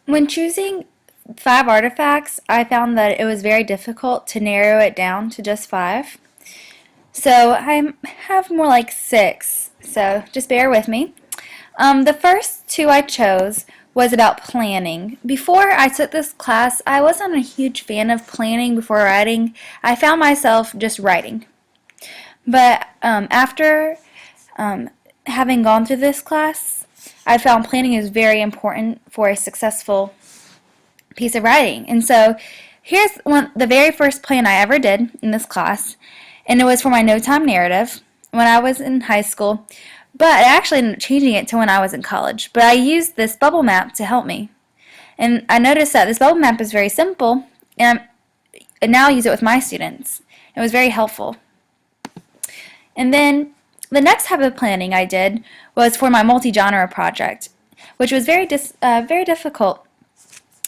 When choosing 5 artifacts, I found that it was very difficult to narrow it down to just 5. So I have more like 6, so just bear with me. The first 2 I chose was about planning. Before I took this class, I wasn't a huge fan of planning before writing. I found myself just writing. But after having gone through this class, I found planning is very important for a successful piece of writing. And so here's the very first plan I ever did in this class, and it was for my no time narrative when I was in high school. But I actually ended up changing it to when I was in college. But I used this bubble map to help me. And I noticed that this bubble map is very simple, and I now use it with my students. It was very helpful. And then the next type of planning I did was for my multi-genre project, which was very difficult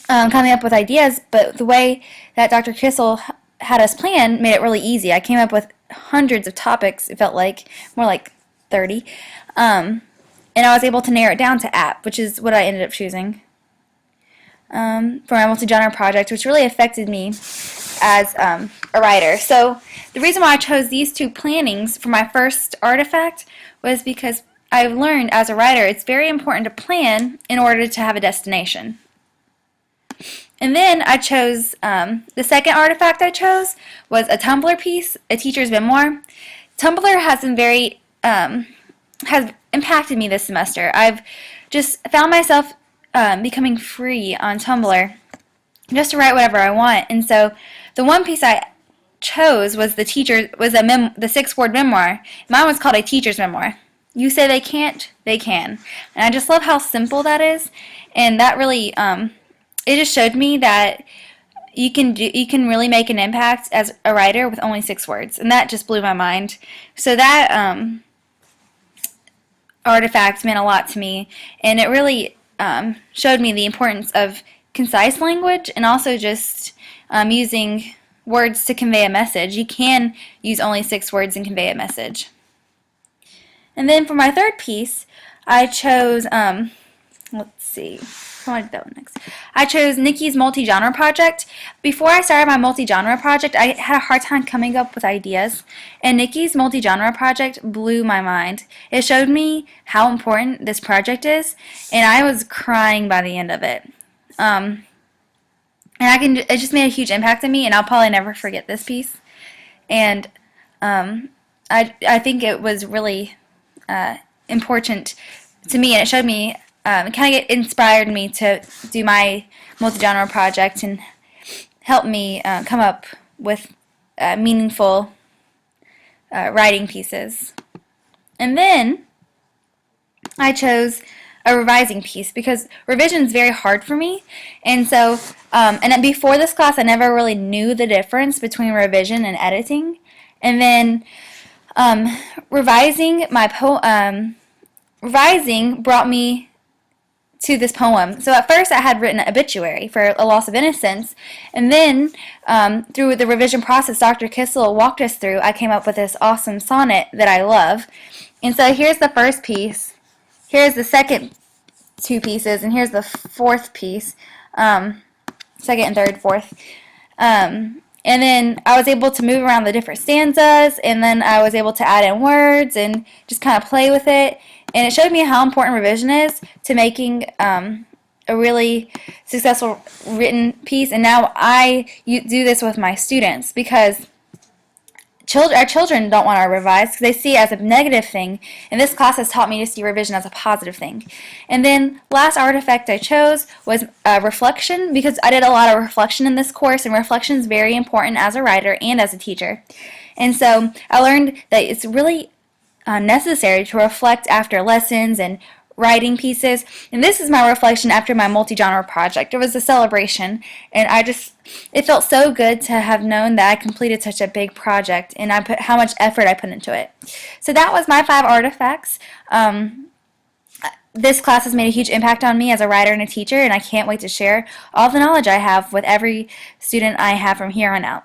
coming up with ideas, but the way that Dr. Kissel had us plan made it really easy. I came up with hundreds of topics, it felt like, more like 30, and I was able to narrow it down to app, which is what I ended up choosing for my multi-genre project, which really affected me as a writer. So the reason why I chose these 2 plannings for my first artifact was because I've learned as a writer it's very important to plan in order to have a destination. And then I chose, the second artifact I chose was a Tumblr piece, a teacher's memoir. Tumblr has impacted me this semester. I've just found myself becoming free on Tumblr just to write whatever I want. And so the one piece I chose was the 6-word memoir. Mine was called a teacher's memoir. You say they can't, they can. And I just love how simple that is. And that really it just showed me that you can really make an impact as a writer with only 6 words, and that just blew my mind. So that artifact meant a lot to me, and it really showed me the importance of concise language and also just using words to convey a message. You can use only 6 words and convey a message. And then for my third piece, I chose let's see. I want to do that one next. I chose Nikki's multi-genre project. Before I started my multi-genre project, I had a hard time coming up with ideas, and Nikki's multi-genre project blew my mind. It showed me how important this project is, and I was crying by the end of it. And it just made a huge impact on me, and I'll probably never forget this piece. And I think it was really important to me, and it showed me. It kind of inspired me to do my multi-genre project and helped me come up with meaningful writing pieces. And then I chose a revising piece because revision is very hard for me, and so and before this class I never really knew the difference between revision and editing. And then revising brought me to this poem. So at first I had written an obituary for A Loss of Innocence, and then through the revision process Dr. Kissel walked us through, I came up with this awesome sonnet that I love. And so here's the first piece, here's the second 2 pieces, and here's the 4th piece, second and third, fourth. And then I was able to move around the different stanzas, and then I was able to add in words and just kind of play with it. And it showed me how important revision is to making a really successful written piece. And now I do this with my students because our children don't want to revise because they see it as a negative thing. And this class has taught me to see revision as a positive thing. And then last artifact I chose was reflection, because I did a lot of reflection in this course, and reflection is very important as a writer and as a teacher. And so I learned that it's really necessary to reflect after lessons and writing pieces. And this is my reflection after my multi-genre project. It was a celebration, and it felt so good to have known that I completed such a big project, and how much effort I put into it. So that was my 5 artifacts. This class has made a huge impact on me as a writer and a teacher, and I can't wait to share all the knowledge I have with every student I have from here on out.